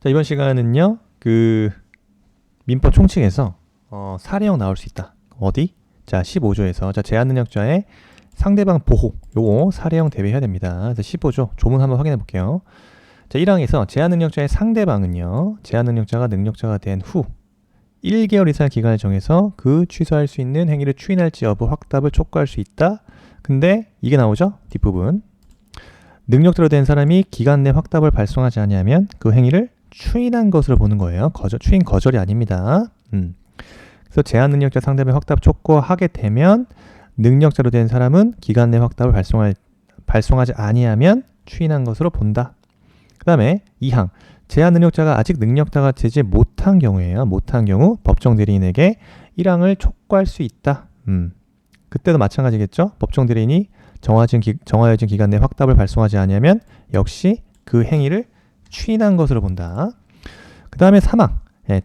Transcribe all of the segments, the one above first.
자, 이번 시간은요, 민법 총칙에서 사례형 나올 수 있다. 어디? 자, 15조에서 제한능력자의 상대방 보호, 요거 사례형 대비해야 됩니다. 그래서 15조 조문 한번 확인해 볼게요. 자, 1항에서 제한능력자의 상대방은요, 제한능력자가 능력자가 된 후 1개월 이상의 기간을 정해서 그 취소할 수 있는 행위를 추인할지 여부 확답을 촉구할 수 있다. 근데 이게 나오죠? 뒷부분. 능력자로 된 사람이 기간 내 확답을 발송하지 아니하면 그 행위를 추인한 것으로 보는 거예요. 추인 거절이 아닙니다. 그래서 제한능력자 상대방의 확답 촉구하게 되면 능력자로 된 사람은 기간 내 확답을 발송하지 아니하면 추인한 것으로 본다. 그 다음에 2항. 제한능력자가 아직 능력자가 되지 못한 경우에요. 못한 경우 법정 대리인에게 1항을 촉구할 수 있다. 그때도 마찬가지겠죠. 법정 대리인이 정하여진 기간 내 확답을 발송하지 아니하면 역시 그 행위를 추인한 것으로 본다. 그 다음에 3항.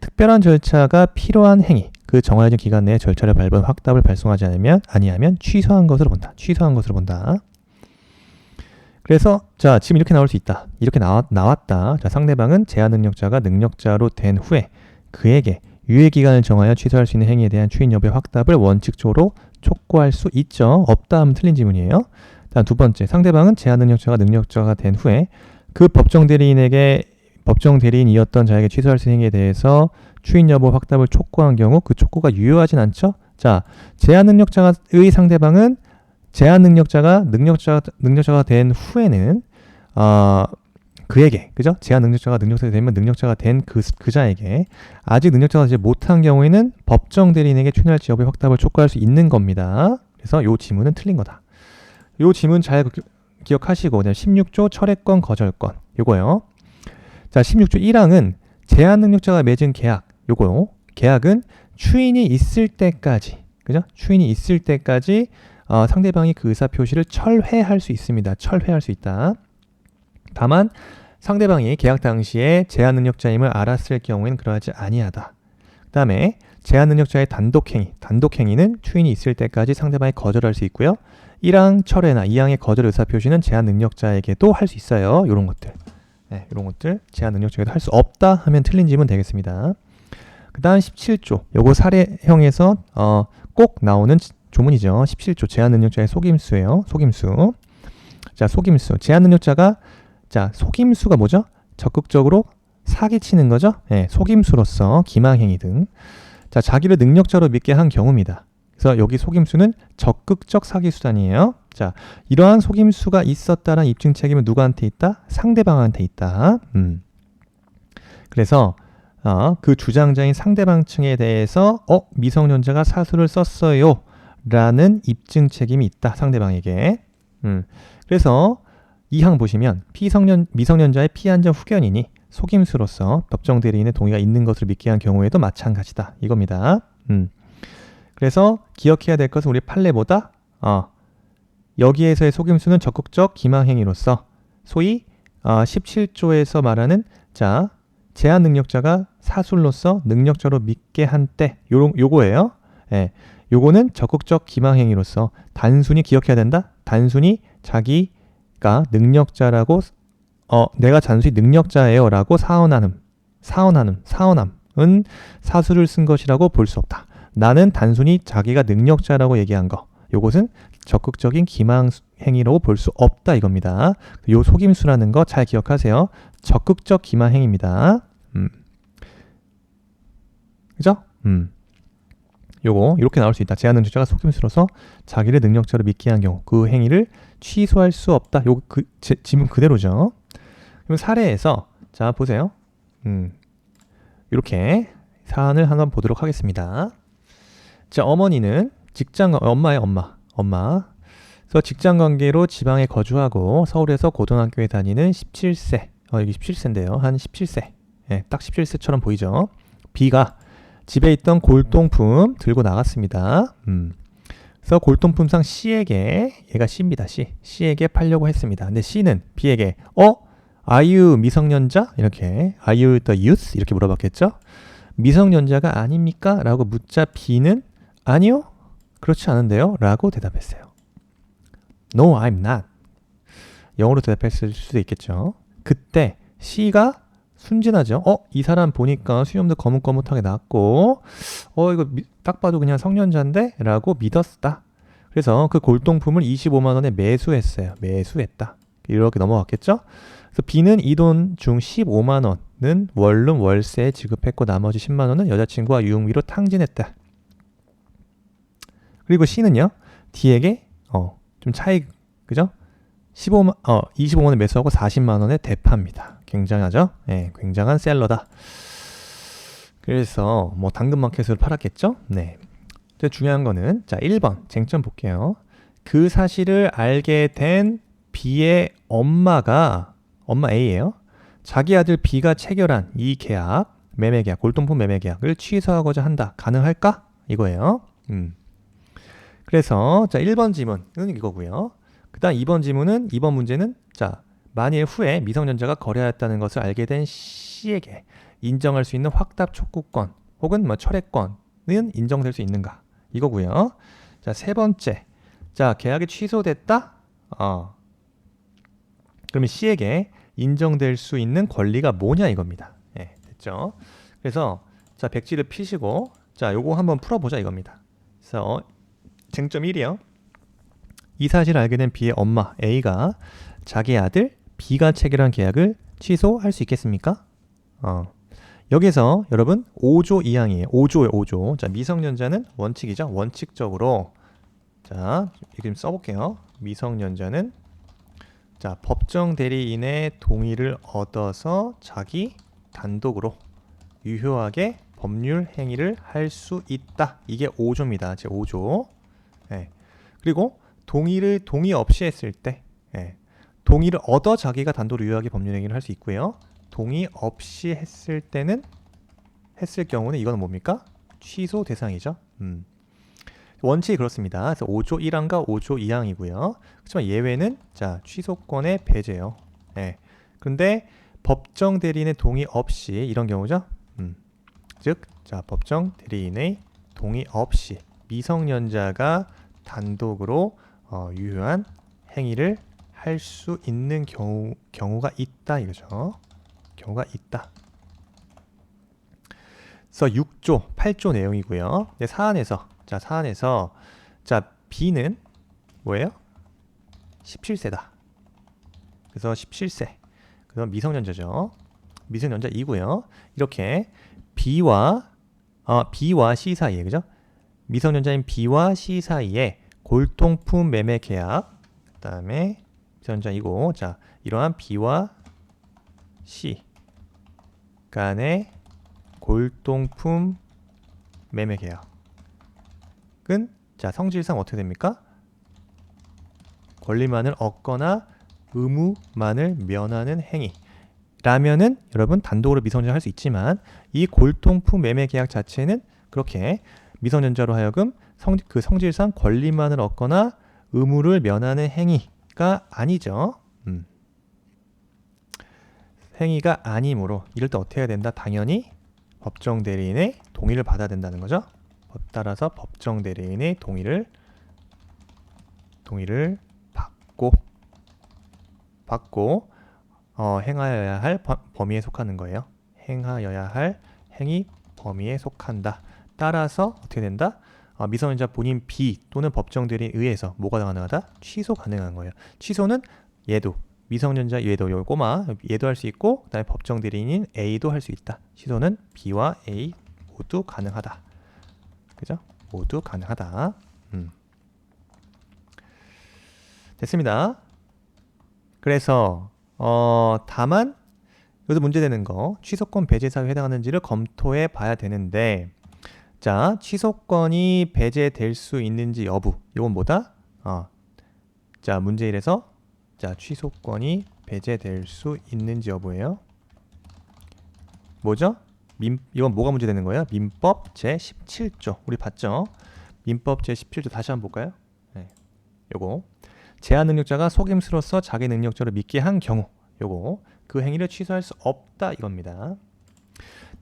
특별한 절차가 필요한 행위. 그 정하여진 기간 내에 절차를 밟은 확답을 발송하지 아니하면 취소한 것으로 본다. 취소한 것으로 본다. 그래서 자, 지금 이렇게 나올 수 있다. 이렇게 나왔다. 자, 상대방은 제한능력자가 능력자로 된 후에 그에게 유예기간을 정하여 취소할 수 있는 행위에 대한 추인 여부의 확답을 원칙적으로 촉구할 수 있죠. 없다 하면 틀린 지문이에요. 다음 두 번째, 상대방은 제한능력자가 능력자가 된 후에 그 법정 대리인이었던 자에게 취소할 수 있는 행위에 대해서 추인 여부 확답을 촉구한 경우 그 촉구가 유효하진 않죠. 자, 제한능력자의 상대방은 제한능력자가 된 후에는 그에게, 그죠? 제한능력자가 능력자가 되면 능력자가 된 그자에게 아직 능력자가 되지 못한 경우에는 법정 대리인에게 추인할지 여부의 확답을 촉구할 수 있는 겁니다. 그래서 요 지문은 틀린 거다. 요 지문 잘 기억하시고 16조 철회권 거절권 요거요. 자, 16조 1항은 제한능력자가 맺은 계약 요거요. 계약은 추인이 있을 때까지, 그죠? 추인이 있을 때까지 상대방이 그 의사표시를 철회할 수 있습니다. 철회할 수 있다. 다만 상대방이 계약 당시에 제한능력자임을 알았을 경우에는 그러하지 아니하다. 그 다음에 제한능력자의 단독행위는 추인이 있을 때까지 상대방이 거절할 수 있고요. 1항 철회나 2항의 거절 의사표시는 제한능력자에게도 할 수 있어요. 이런 것들. 이런 것들 제한능력자에게도 할 수 없다 하면 틀린 지문 되겠습니다. 그 다음 17조. 요거 사례형에서 꼭 나오는 조문이죠. 17조 제한능력자의 속임수예요. 속임수. 자, 속임수. 제한능력자가 속임수가 뭐죠? 적극적으로 사기치는 거죠. 속임수로서 기망행위 등. 자, 자기를 능력자로 믿게 한 경우입니다. 그래서 여기 속임수는 적극적 사기 수단이에요. 자, 이러한 속임수가 있었다는 입증 책임은 누구한테 있다? 상대방한테 있다. 그래서 그 주장자인 상대방 층에 대해서 미성년자가 사수를 썼어요 라는 입증 책임이 있다. 상대방에게. 그래서 2항 보시면 미성년자의 피한정 후견인이 속임수로서 법정 대리인의 동의가 있는 것을 믿게 한 경우에도 마찬가지다. 이겁니다. 그래서 기억해야 될 것은 우리 판례보다 여기에서의 속임수는 적극적 기망행위로서 소위 17조에서 말하는 제한능력자가 사술로서 능력자로 믿게 한 때 요거예요. 요거는 적극적 기망행위로서 단순히 기억해야 된다. 단순히 자기가 능력자라고 내가 단순히 능력자예요 라고 사언함은 사술을 쓴 것이라고 볼 수 없다. 나는 단순히 자기가 능력자라고 얘기한 거. 요것은 적극적인 기망행위라고 볼 수 없다 이겁니다. 요 속임수라는 거 잘 기억하세요. 적극적 기망행위입니다. 그죠? 요거 이렇게 나올 수 있다. 제한능력자가 속임수로서 자기를 능력자로 믿게 한 경우 그 행위를 취소할 수 없다. 요거 지문 그대로죠. 그럼 사례에서 자 보세요. 이렇게 사안을 한번 보도록 하겠습니다. 자, 어머니는 엄마의 엄마. 그래서 직장관계로 지방에 거주하고 서울에서 고등학교에 다니는 17세. 여기 17세인데요. 한 17세. 딱 17세처럼 보이죠. B가 집에 있던 골동품 들고 나갔습니다. 그래서 골동품상 C에게, 얘가 C입니다. C에게 팔려고 했습니다. 근데 C는 B에게 Are you 미성년자? 이렇게 Are you the youth? 이렇게 물어봤겠죠. 미성년자가 아닙니까? 라고 묻자 B는 아니요. 그렇지 않은데요. 라고 대답했어요. No, I'm not. 영어로 대답했을 수도 있겠죠. 그때 C가 순진하죠. 이 사람 보니까 수염도 거뭇거뭇하게 났고 이거 딱 봐도 그냥 성년자인데? 라고 믿었다. 그래서 그 골동품을 25만 원에 매수했어요. 매수했다. 이렇게 넘어갔겠죠? 그래서 B는 이 돈 중 15만 원은 원룸 월세 지급했고 나머지 10만 원은 여자친구와 유흥비로 탕진했다. 그리고 C는요. D에게 좀 차이 그죠? 25만 원에 매수하고 40만 원에 대파입니다. 굉장하죠? 네, 굉장한 셀러다. 그래서 뭐 당근마켓으로 팔았겠죠? 네. 근데 중요한 거는 자 1번 쟁점 볼게요. 그 사실을 알게 된 B의 엄마 A예요. 자기 아들 B가 체결한 이 계약, 매매계약, 골동품 매매계약을 취소하고자 한다. 가능할까? 이거예요. 그래서 자 1번 지문은 이거고요. 그 다음 2번 지문은 2번 문제는 자 만일 후에 미성년자가 거래하였다는 것을 알게 된 C에게 인정할 수 있는 확답 촉구권 혹은 뭐 철회권은 인정될 수 있는가? 이거고요. 자, 세 번째. 자, 계약이 취소됐다? 그러면 C에게 인정될 수 있는 권리가 뭐냐 이겁니다. 예, 됐죠? 그래서 자, 백지를 피시고 자, 요거 한번 풀어보자 이겁니다. 그래서 쟁점 1이요. 이 사실을 알게 된 B의 엄마 A가 자기 아들 B가 체결한 계약을 취소할 수 있겠습니까? 여기서 여러분 5조 2항이에요. 5조에 5조. 자, 미성년자는 원칙이죠. 원칙적으로 자, 이렇게 좀 써볼게요. 미성년자는 자, 법정 대리인의 동의를 얻어서 자기 단독으로 유효하게 법률 행위를 할 수 있다. 이게 5조입니다. 제 5조. 네. 그리고 동의 없이 했을 때 동의를 얻어 자기가 단독으로 유효하게 법률 행위를 할 수 있고요. 동의 없이 했을 경우는 이거는 뭡니까? 취소 대상이죠. 원칙이 그렇습니다. 그래서 5조 1항과 5조 2항이고요. 그렇지만 예외는 자 취소권의 배제요. 그런데 법정 대리인의 동의 없이 이런 경우죠. 즉, 자 법정 대리인의 동의 없이 미성년자가 단독으로 유효한 행위를 할 수 있는 경우가 있다 이거죠. 경우가 있다. 그래서 6조, 8조 내용이고요. 사안에서 자 B는 뭐예요? 17세다. 그래서 17세. 그래서 미성년자죠. 미성년자이고요. 이렇게 B와 C 사이에 그죠? 미성년자인 B와 C 사이에 골동품 매매 계약 그다음에 미성년자이고 자 이러한 B와 C 간의 골동품 매매 계약은 자 성질상 어떻게 됩니까? 권리만을 얻거나 의무만을 면하는 행위라면은 여러분 단독으로 미성년자 할 수 있지만 이 골동품 매매 계약 자체는 그렇게 미성년자로 하여금 그 성질상 권리만을 얻거나 의무를 면하는 행위가 아니죠. 행위가 아니므로 이럴 때 어떻게 해야 된다? 당연히 법정 대리인의 동의를 받아야 된다는 거죠. 따라서 법정 대리인의 동의를 받고 행하여야 할 범위에 속하는 거예요. 행하여야 할 행위 범위에 속한다. 따라서 어떻게 된다? 미성년자 본인 B 또는 법정 대리인에 의해서 뭐가 가능하다? 취소 가능한 거예요. 취소는 얘도 미성년자 얘도 요 꼬마 얘도 할 수 있고 그다음에 법정 대리인인 A도 할 수 있다. 취소는 B와 A 모두 가능하다. 그죠? 모두 가능하다. 됐습니다. 그래서 다만 여기서 문제되는 거 취소권 배제 사유에 해당하는지를 검토해 봐야 되는데 자 취소권이 배제될 수 있는지 여부 이건 뭐다? 자 문제 1에서 자 취소권이 배제될 수 있는지 여부예요. 뭐죠? 이건 뭐가 문제되는 거예요? 민법 제17조 우리 봤죠? 민법 제17조 다시 한번 볼까요? 요거 제한 능력자가 속임수로서 자기 능력자를 믿게 한 경우 요거 그 행위를 취소할 수 없다 이겁니다.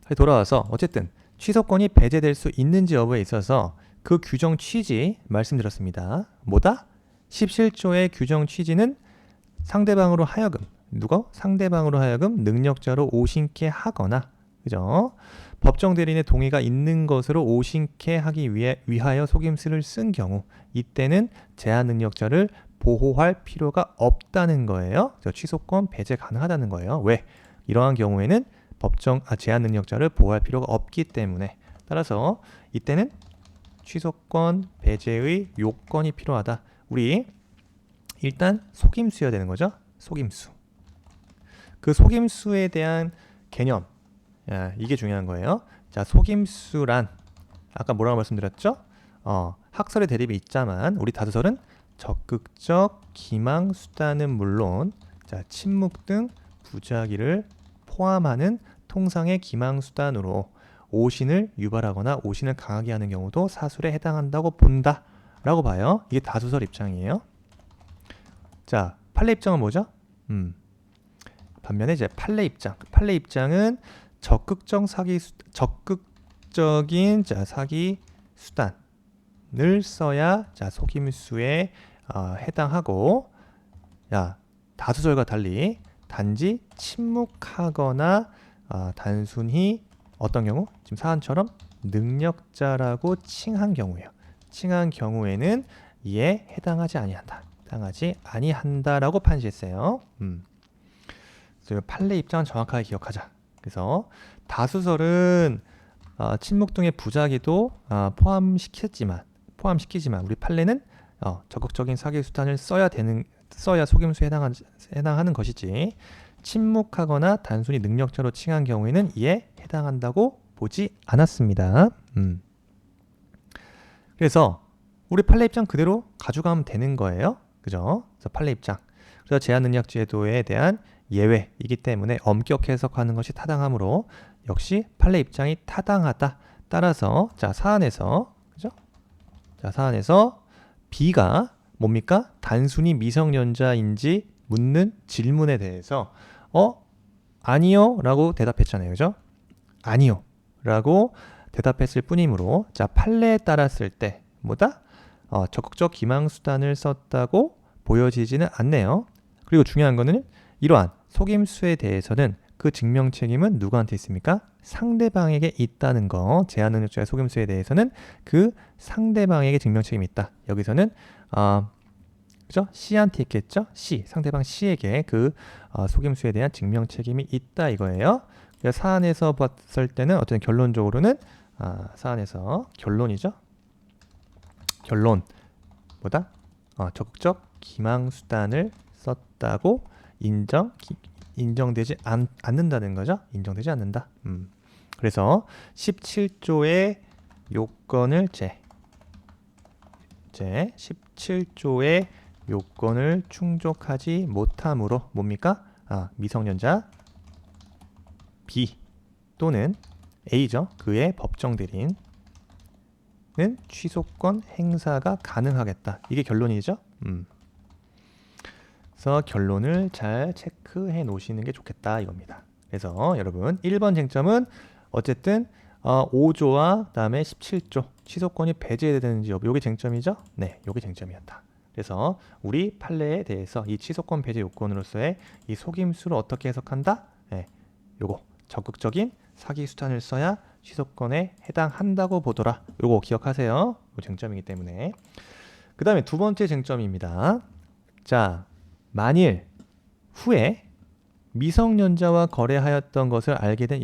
다시 돌아와서 어쨌든 취소권이 배제될 수 있는지 여부에 있어서 그 규정 취지 말씀드렸습니다. 뭐다? 17조의 규정 취지는 상대방으로 하여금 누가? 상대방으로 하여금 능력자로 오신케 하거나, 그죠? 법정 대리인의 동의가 있는 것으로 오신케 하기 위하여 속임수를 쓴 경우, 이때는 제한 능력자를 보호할 필요가 없다는 거예요. 취소권 배제 가능하다는 거예요. 왜? 이러한 경우에는 제한 능력자를 보호할 필요가 없기 때문에. 따라서 이때는 취소권 배제의 요건이 필요하다. 우리 일단 속임수여야 되는 거죠. 속임수. 그 속임수에 대한 개념, 이게 중요한 거예요. 자, 속임수란 아까 뭐라고 말씀드렸죠? 학설의 대립이 있자만 우리 다수설은 적극적 기망 수단은 물론, 자, 침묵 등 부작위를 포함하는 통상의 기망 수단으로 오신을 유발하거나 오신을 강하게 하는 경우도 사술에 해당한다고 본다라고 봐요. 이게 다수설 입장이에요. 자, 판례 입장은 뭐죠? 반면에 이제 판례 입장은 적극적인 사기 수단을 써야 속임수에 해당하고, 다수설과 달리 단지 침묵하거나 단순히 어떤 경우? 지금 사안처럼 능력자라고 칭한 경우예요. 칭한 경우에는 이에 해당하지 아니한다라고 판시했어요. 그래서 판례 입장은 정확하게 기억하자. 그래서 다수설은 침묵 등의 부작위도 포함시키지만 우리 판례는 적극적인 사기 수단을 써야 속임수에 해당하는 것이지, 침묵하거나 단순히 능력자로 칭한 경우에는 이에 해당한다고 보지 않았습니다. 그래서 우리 판례 입장 그대로 가져가면 되는 거예요. 그죠? 그래서 판례 입장. 그래서 제한 능력 제도에 대한 예외이기 때문에 엄격 해석하는 것이 타당하므로 역시 판례 입장이 타당하다. 따라서 사안에서, 그죠? 사안에서 B가 뭡니까? 단순히 미성년자인지 묻는 질문에 대해서 아니요 라고 대답했잖아요. 그죠? 아니요 라고 대답했을 뿐이므로, 판례에 따랐을 때 뭐다? 적극적 기망 수단을 썼다고 보여지지는 않네요. 그리고 중요한 거는 이러한 속임수에 대해서는 그 증명 책임은 누구한테 있습니까? 상대방에게 있다는 거. 제한 능력자의 속임수에 대해서는 그 상대방에게 증명 책임이 있다. 여기서는 그죠? C한테 있겠죠? 상대방 C에게 그 속임수에 대한 증명 책임이 있다 이거예요. 사안에서 봤을 때는 어쨌든 결론적으로는 사안에서 결론이죠. 결론 뭐다? 적극적 기망 수단을 썼다고 인정되지 않는다는 거죠. 인정되지 않는다. 그래서 17조의 요건을 17조의 요건을 충족하지 못함으로 뭡니까? 미성년자 B 또는 A죠. 그의 법정 대리인은 취소권 행사가 가능하겠다. 이게 결론이죠. 그래서 결론을 잘 체크해 놓으시는 게 좋겠다 이겁니다. 그래서 여러분 1번 쟁점은 어쨌든 5조와 그다음에 17조 취소권이 배제되는지 여부, 요게 쟁점이죠. 네, 요게 쟁점이었다. 그래서 우리 판례에 대해서 이 취소권 배제 요건으로서의 이 속임수를 어떻게 해석한다? 네, 요거 적극적인 사기 수단을 써야 취소권에 해당한다고 보더라. 요거 기억하세요. 요 쟁점이기 때문에. 그 다음에 두 번째 쟁점입니다. 자, 만일 후에 미성년자와 거래하였던 것을 알게 된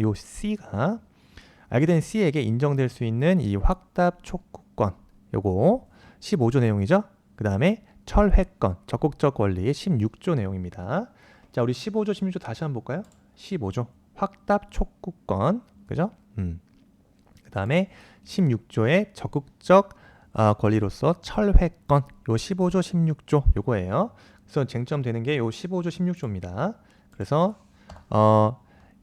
C에게 인정될 수 있는 이 확답 촉구권, 요거 15조 내용이죠. 그 다음에 철회권, 적극적 권리 16조 내용입니다. 자, 우리 15조, 16조 다시 한번 볼까요? 15조 확답 촉구권, 그죠? 그 다음에 16조의 적극적 권리로서 철회권, 요 15조, 16조 요거예요. 그래서 쟁점되는 게 요 15조, 16조입니다. 그래서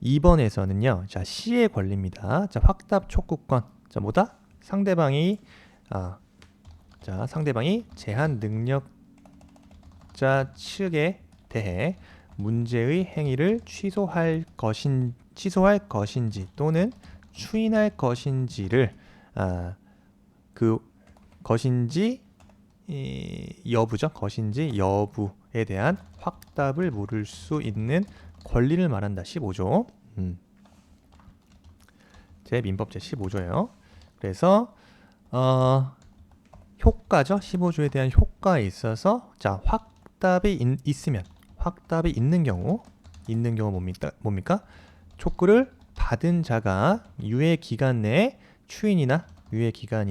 2번에서는요. 자, C의 권리입니다. 자, 확답 촉구권. 자, 뭐다? 상대방이 제한 능력자 측에 대해 문제의 행위를 취소할 것인지 또는 추인할 것인지를 여부죠. 것인지 15조에 대한 확답을 물을 수 있는 권리를 말한다. 15조. 제 민법 제 15조예요. 그래서 효과죠. 15조에 대한 효과에 있어서 자, 확답이 있으면 확답이 있는 경우 뭡니까? 촉구를 받은 자가 유예 기간 내에 추인이나 유예 기간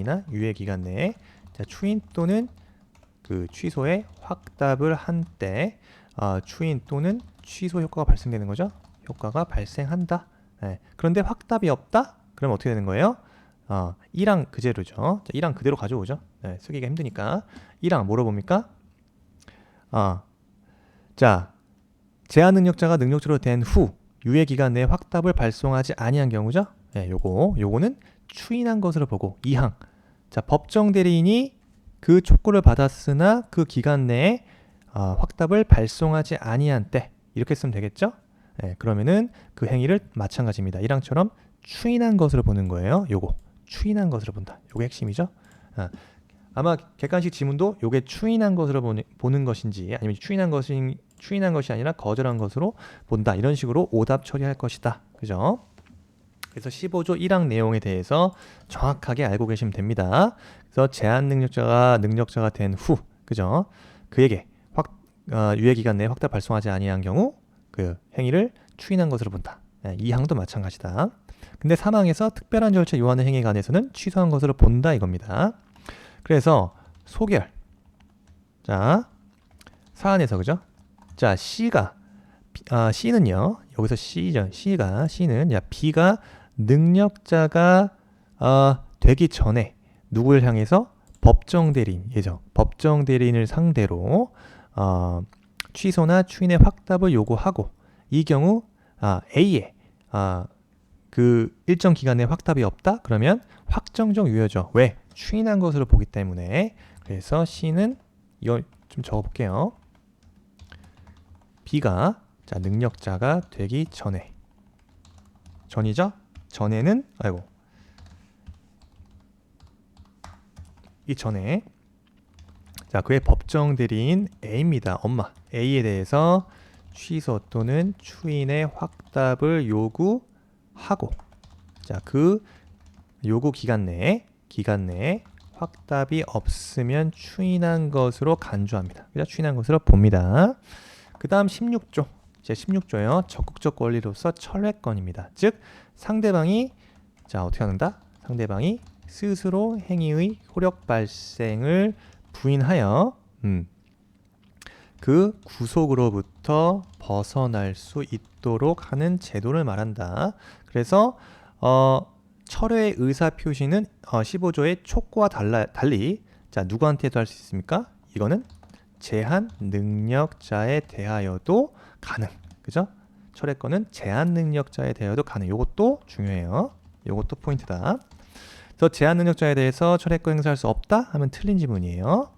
내에 자, 추인 또는 그 취소에 확답을 한 때 추인 또는 취소 효과가 발생되는 거죠. 효과가 발생한다. 네. 그런데 확답이 없다? 그럼 어떻게 되는 거예요? 1항 그대로죠. 자, 1항 그대로 가져오죠. 네, 쓰기가 힘드니까 1항 뭐로 봅니까? 자, 제한 능력자가 능력자로 된 후 유예 기간 내에 확답을 발송하지 아니한 경우죠. 네, 요거는 추인한 것으로 보고 2항. 자, 법정 대리인이 그 촉구를 받았으나 그 기간 내에 확답을 발송하지 아니한 때 이렇게 쓰면 되겠죠? 네, 그러면은 그 행위를 마찬가지입니다. 1항처럼 추인한 것으로 보는 거예요. 요거 추인한 것으로 본다. 요게 핵심이죠. 아마 객관식 지문도 요게 추인한 것으로 보는 것인지 아니면 추인한 것이 아니라 거절한 것으로 본다. 이런 식으로 오답 처리할 것이다. 그죠? 그래서 15조 1항 내용에 대해서 정확하게 알고 계시면 됩니다. 그래서 제한 능력자가 된 후, 그죠? 그에게 유예 기간 내에 확답 발송하지 아니한 경우 그 행위를 추인한 것으로 본다. 이 항도 마찬가지다. 근데 3항에서 특별한 절차 요하는 행위에 관해서는 취소한 것으로 본다 이겁니다. 그래서 소결. 자, 사안에서 그죠? 자, C는요. 여기서 C죠. C는 B가 능력자가 되기 전에 누구를 향해서 법정 대리인을 상대로 취소나 추인의 확답을 요구하고 이 경우 A에 그 일정 기간 내에 확답이 없다? 그러면 확정적 유효죠. 왜? 추인한 것으로 보기 때문에. 그래서 C는 이거 좀 적어볼게요. B가 능력자가 되기 전이죠? 전에는 이 전에 그의 법정 대리인 A입니다. 엄마 A에 대해서 취소 또는 추인의 확답을 요구하고 그 요구 기간 내에 확답이 없으면 추인한 것으로 간주합니다. 그죠? 추인한 것으로 봅니다. 그 다음 16조 제 16조요. 적극적 권리로서 철회권입니다. 즉 상대방이 어떻게 하는다? 상대방이 스스로 행위의 효력 발생을 부인하여 그 구속으로부터 벗어날 수 있도록 하는 제도를 말한다. 그래서 철회의 의사 표시는 15조의 촉구와 달리 누구한테도 할 수 있습니까? 이거는 제한 능력자에 대하여도 가능. 그죠? 철회권은 제한 능력자에 대하여도 가능. 이것도 중요해요. 이것도 포인트다. 그래서 제한 능력자에 대해서 철회권 행사할 수 없다 하면 틀린 지문이에요.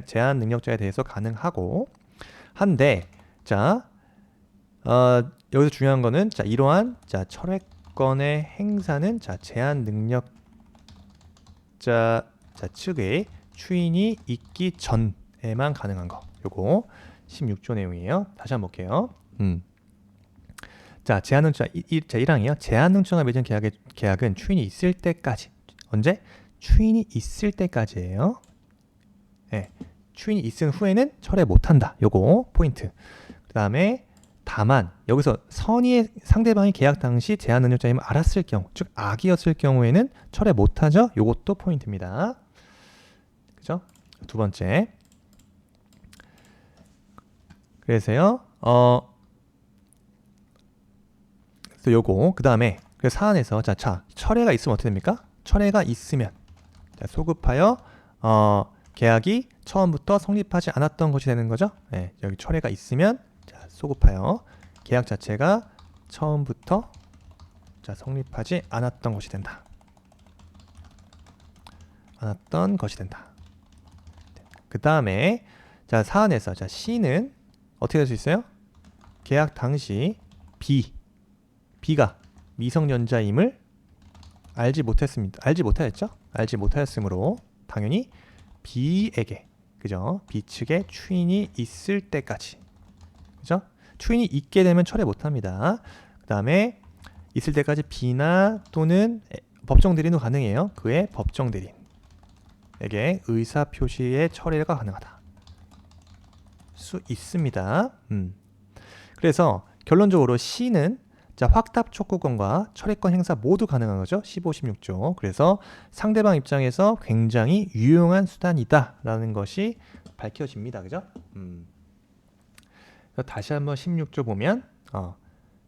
제한 능력자에 대해서 가능하고 한데 여기서 중요한 거는 이러한 철회권의 행사는 제한 능력자 측의 추인이 있기 전에만 가능한 거. 요거 16조 내용이에요. 다시 한번 볼게요. 제한 능력자 1항이요. 제한 능력자가 맺은 계약은 추인이 있을 때까지. 언제? 추인이 있을 때까지예요. 네. 추인이 있은 후에는 철회 못한다. 요거 포인트. 그 다음에 다만 여기서 상대방이 계약 당시 제한 능력자임을 알았을 경우, 즉 악이었을 경우에는 철회 못하죠. 요것도 포인트입니다. 그죠? 두 번째. 그래서요. 그래서 요거 그 다음에 사안에서 철회가 있으면 어떻게 됩니까? 철회가 있으면 소급하여 계약이 처음부터 성립하지 않았던 것이 되는 거죠. 네, 여기 철회가 있으면 소급하여 계약 자체가 처음부터 성립하지 않았던 것이 된다. 그 다음에 사안에서 사안에서 어떻게 될 수 있어요? 계약 당시 B가 미성년자임을 알지 못하였죠. 알지 못하였으므로 당연히 B에게 그죠? B 측에 추인이 있을 때까지. 그죠? 추인이 있게 되면 철회 못합니다. 그 다음에 있을 때까지 B나 또는 법정 대리인도 가능해요. 그의 법정 대리인에게 의사 표시의 철회가 가능하다. 수 있습니다. 그래서 결론적으로 C는 자, 확답 촉구권과 철회권 행사 모두 가능한 거죠. 15, 16조. 그래서 상대방 입장에서 굉장히 유용한 수단이다 라는 것이 밝혀집니다. 그죠? 다시 한번 16조 보면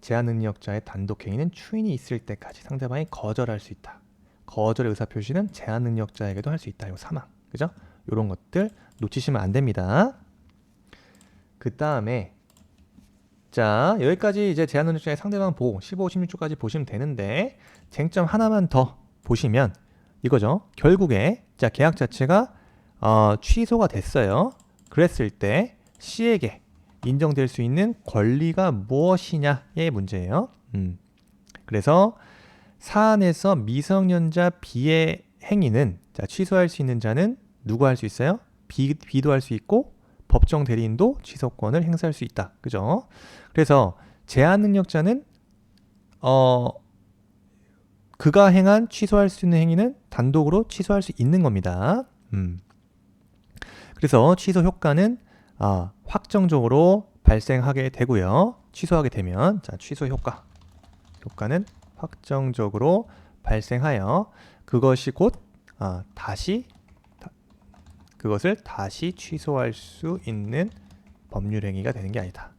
제한 능력자의 단독 행위는 추인이 있을 때까지 상대방이 거절할 수 있다. 거절의 의사 표시는 제한 능력자에게도 할 수 있다. 이거 사망. 그죠? 이런 것들 놓치시면 안 됩니다. 그 다음에 자, 여기까지 이제 제한 능력자의 상대방 보호 15, 16조까지 보시면 되는데 쟁점 하나만 더 보시면 이거죠. 결국에 자, 계약 자체가 취소가 됐어요. 그랬을 때 C에게 인정될 수 있는 권리가 무엇이냐의 문제예요. 그래서 사안에서 미성년자 B의 행위는 자, 취소할 수 있는 자는 누구 할 수 있어요? B도 할 수 있고 법정 대리인도 취소권을 행사할 수 있다. 그죠? 그래서 제한 능력자는 그가 행한 취소할 수 있는 행위는 단독으로 취소할 수 있는 겁니다. 그래서 취소 효과는 확정적으로 발생하게 되고요. 취소하게 되면 자, 취소 효과는 확정적으로 발생하여 그것이 곧 그것을 다시 취소할 수 있는 법률 행위가 되는 게 아니다.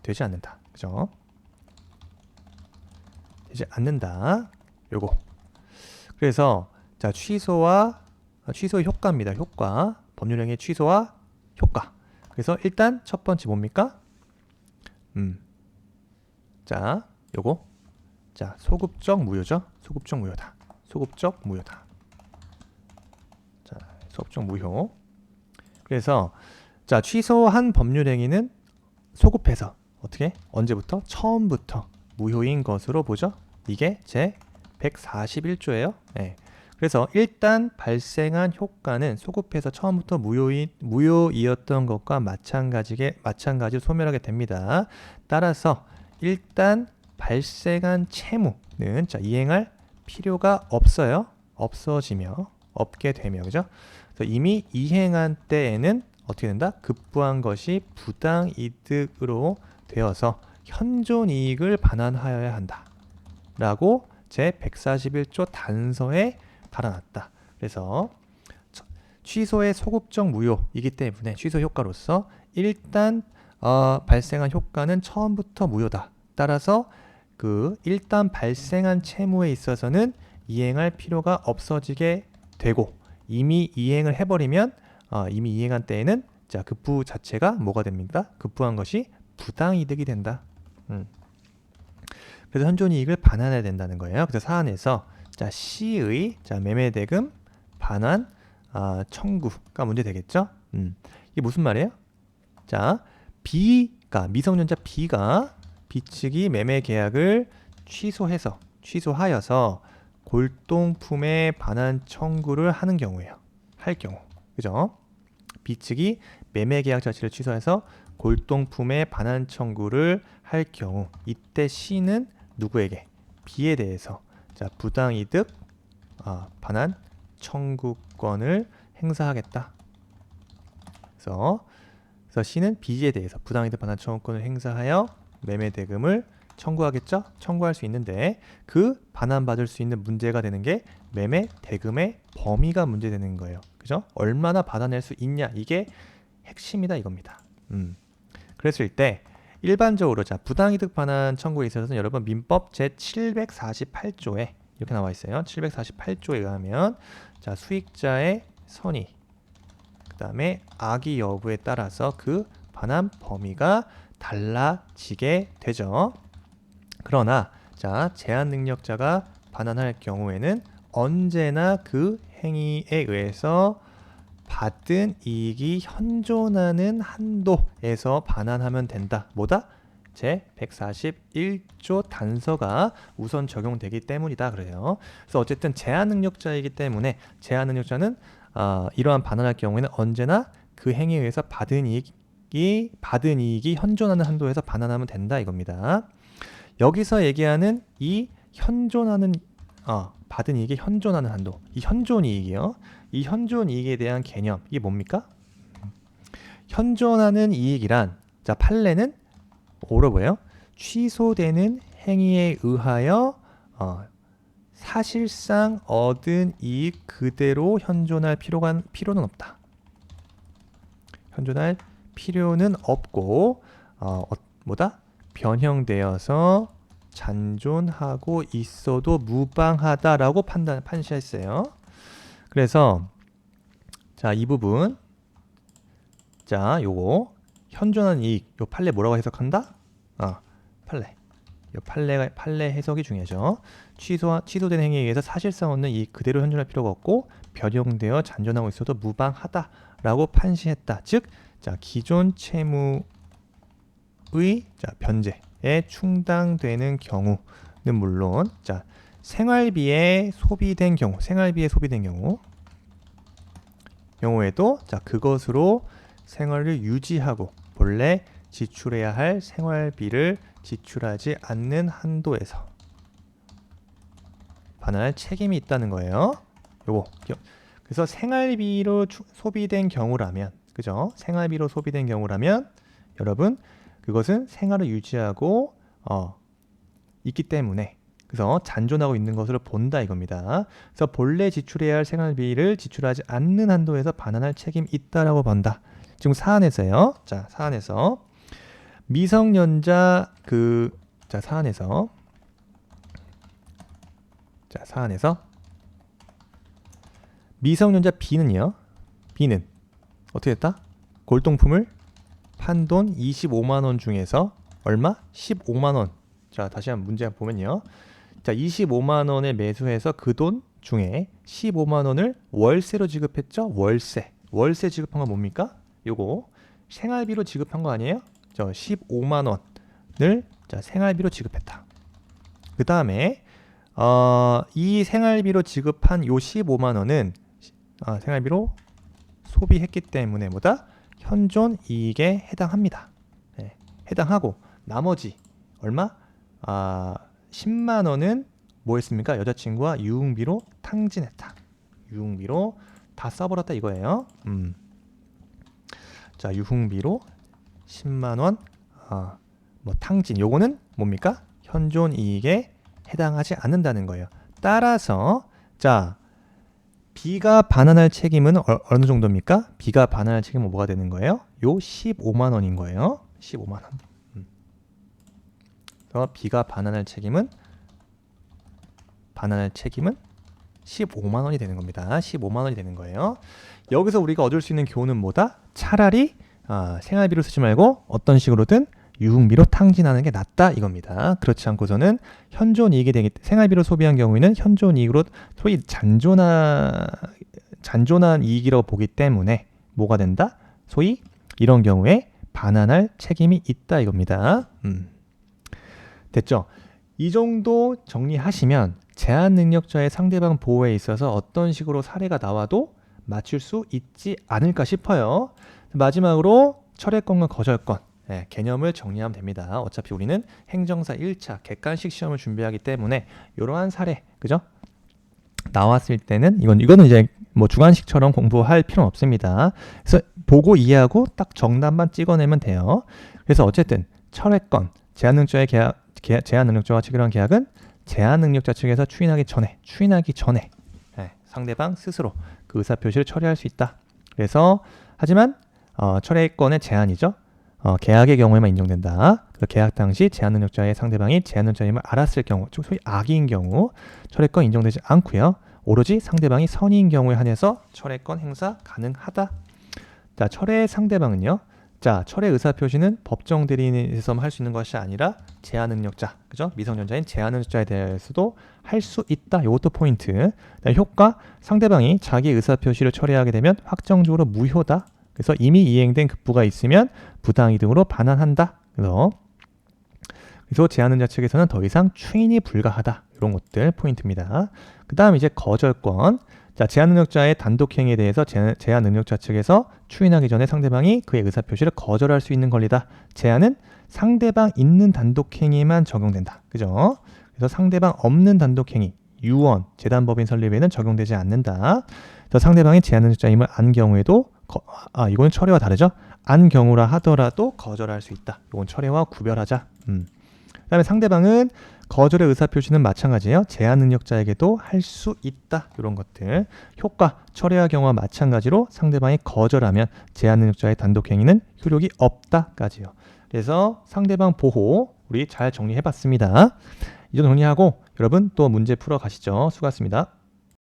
되지 않는다. 그죠? 되지 않는다. 요거. 그래서 자, 취소 효과입니다. 효과. 법률 행위 취소와 효과. 그래서 일단 첫 번째 뭡니까? 자, 요거. 자, 소급적 무효죠? 소급적 무효다. 소급적 무효다. 자, 소급적 무효. 그래서 자, 취소한 법률 행위는 소급해서 어떻게? 언제부터? 처음부터 무효인 것으로 보죠. 이게 제 141조예요. 네. 그래서 일단 발생한 효과는 소급해서 처음부터 무효이었던 것과 마찬가지로 소멸하게 됩니다. 따라서 일단 발생한 채무는 자, 이행할 필요가 없어요. 없게 되며, 그죠? 그래서 이미 이행한 때에는 어떻게 된다? 급부한 것이 부당이득으로 되어서 현존이익을 반환하여야 한다. 라고 제141조 단서에 달아놨다. 그래서 취소의 소급적 무효이기 때문에 취소 효과로서 일단 발생한 효과는 처음부터 무효다. 따라서 그 일단 발생한 채무에 있어서는 이행할 필요가 없어지게 되고 이미 이행을 해버리면 이미 이행한 때에는 자, 급부 자체가 뭐가 됩니까? 급부한 것이 부당이득이 된다. 그래서 현존이익을 반환해야 된다는 거예요. 그래서 사안에서 자, C의 자, 매매대금 반환 청구가 문제 되겠죠? 이게 무슨 말이에요? 자, 미성년자 B가 B 측이 매매 계약을 취소하여서 골동품의 반환 청구를 하는 경우예요. 할 경우. 그죠? B 측이 매매 계약 자체를 취소해서 골동품의 반환 청구를 할 경우 이때 C는 누구에게? B에 대해서 자, 부당이득 반환 청구권을 행사하겠다. 그래서 C는 B에 대해서 부당이득 반환 청구권을 행사하여 매매 대금을 청구하겠죠? 청구할 수 있는데 그 반환받을 수 있는 문제가 되는 게 매매 대금의 범위가 문제되는 거예요. 그죠? 얼마나 받아낼 수 있냐 이게 핵심이다 이겁니다. 그랬을 때 일반적으로 자, 부당이득 반환 청구에 있어서는 여러분 민법 제748조에 이렇게 나와 있어요. 748조에 의하면 자, 수익자의 선의 그다음에 악의 여부에 따라서 그 반환 범위가 달라지게 되죠. 그러나 자, 제한 능력자가 반환할 경우에는 언제나 그 행위에 의해서 받은 이익이 현존하는 한도에서 반환하면 된다. 뭐다? 제141조 단서가 우선 적용되기 때문이다. 그래요. 그래서 어쨌든 제한 능력자이기 때문에 제한 능력자는 이러한 반환할 경우에는 언제나 그 행위에 의해서 받은 이익이 현존하는 한도에서 반환하면 된다 이겁니다. 여기서 얘기하는 이 현존하는 받은 이익이 현존하는 한도, 이 현존이익이요. 이 현존이익에 대한 개념, 이게 뭡니까? 현존하는 이익이란, 자, 판례는 뭐로 보여요? 취소되는 행위에 의하여 사실상 얻은 이익 그대로 현존할 필요는 없다. 현존할 필요는 없고 뭐다? 변형되어서 잔존하고 있어도 무방하다라고 판시했어요. 그래서 자, 이 부분, 자, 요거 현존한 이익, 요 판례 뭐라고 해석한다? 판례. 요 판례 해석이 중요하죠. 취소된 행위에 의해서 사실상 얻는 이익 그대로 현존할 필요가 없고 변형되어 잔존하고 있어도 무방하다라고 판시했다. 즉, 자, 기존 채무의 변제에 충당되는 경우는 물론, 자, 생활비에 소비된 경우에도, 자, 그것으로 생활을 유지하고 본래 지출해야 할 생활비를 지출하지 않는 한도에서 반환할 책임이 있다는 거예요. 요거. 그래서 생활비로 소비된 경우라면, 그죠? 생활비로 소비된 경우라면 여러분, 그것은 생활을 유지하고 있기 때문에, 그래서 잔존하고 있는 것으로 본다 이겁니다. 그래서 본래 지출해야 할 생활비를 지출하지 않는 한도에서 반환할 책임이 있다라고 본다. 지금 사안에서요. 자, 사안에서 미성년자 사안에서 미성년자 B는요. B는 어떻게 됐다? 골동품을 판 돈 25만 원 중에서 얼마? 15만 원. 자, 다시 한번 문제 보면요. 자, 25만 원을 매수해서 그 돈 중에 15만 원을 월세로 지급했죠? 월세 지급한 건 뭡니까? 요거 생활비로 지급한 거 아니에요? 저 15만 원을 자, 생활비로 지급했다. 그 다음에 이 생활비로 지급한 요 15만 원은 생활비로 소비했기 때문에 뭐다? 현존 이익에 해당합니다. 네, 해당하고 나머지 얼마? 10만 원은 뭐 했습니까? 여자친구와 유흥비로 탕진했다. 유흥비로 다 써버렸다 이거예요. 자, 유흥비로 10만 원 뭐 탕진, 요거는 뭡니까? 현존 이익에 해당하지 않는다는 거예요. 따라서 자, B가 반환할 책임은 어느 정도입니까? B가 반환할 책임은 뭐가 되는 거예요? 요 15만 원인 거예요. 15만 원. 그래서 B가 반환할 책임은 15만 원이 되는 겁니다. 15만 원이 되는 거예요. 여기서 우리가 얻을 수 있는 교훈은 뭐다? 차라리 생활비로 쓰지 말고 어떤 식으로든 유흥비로 탕진하는 게 낫다 이겁니다. 그렇지 않고서는 현존 이익이 생활비로 소비한 경우에는 현존 이익으로 소위 잔존한 이익이라고 보기 때문에 뭐가 된다? 소위 이런 경우에 반환할 책임이 있다 이겁니다. 됐죠? 이 정도 정리하시면 제한 능력자의 상대방 보호에 있어서 어떤 식으로 사례가 나와도 맞출 수 있지 않을까 싶어요. 마지막으로 철회권과 거절권 개념을 정리하면 됩니다. 어차피 우리는 행정사 1차 객관식 시험을 준비하기 때문에 이러한 사례, 그죠? 나왔을 때는 이거는 이제 뭐 주관식처럼 공부할 필요는 없습니다. 그래서 보고 이해하고 딱 정답만 찍어내면 돼요. 그래서 어쨌든 철회권, 제한 능력자와 체결한 계약은 제한 능력자 측에서 추인하기 전에 상대방 스스로 그 의사표시를 처리할 수 있다. 그래서 하지만 철회권의 제한이죠. 계약의 경우에만 인정된다. 계약 당시 제한 능력자의 상대방이 제한 능력자임을 알았을 경우, 소위 악의인 경우 철회권 인정되지 않고요. 오로지 상대방이 선의인 경우에 한해서 철회권 행사 가능하다. 자, 철회 상대방은요. 자, 철회 의사표시는 법정 대리인에서만 할 수 있는 것이 아니라 제한 능력자, 그죠? 미성년자인 제한 능력자에 대해서도 할 수 있다. 이것도 포인트. 효과, 상대방이 자기 의사표시를 철회하게 되면 확정적으로 무효다. 그래서 이미 이행된 급부가 있으면 부당이득으로 반환한다. 그래서 제한 능력자 측에서는 더 이상 추인이 불가하다. 이런 것들 포인트입니다. 그 다음 이제 거절권. 자, 제한 능력자의 단독 행위에 대해서 제한 능력자 측에서 추인하기 전에 상대방이 그의 의사 표시를 거절할 수 있는 권리다. 제한은 상대방 있는 단독 행위만 적용된다. 그죠? 그래서 상대방 없는 단독 행위, 유언, 재단법인 설립에는 적용되지 않는다. 그래서 상대방이 제한 능력자임을 안 경우에도 이거는 철회와 다르죠? 안 경우라 하더라도 거절할 수 있다. 이건 철회와 구별하자. 그다음에 상대방은 거절의 의사표시는 마찬가지예요. 제한 능력자에게도 할 수 있다. 이런 것들. 효과, 철회와 경우와 마찬가지로 상대방이 거절하면 제한 능력자의 단독 행위는 효력이 없다까지요. 그래서 상대방 보호 우리 잘 정리해봤습니다. 이 정도 정리하고 여러분 또 문제 풀어 가시죠. 수고하셨습니다.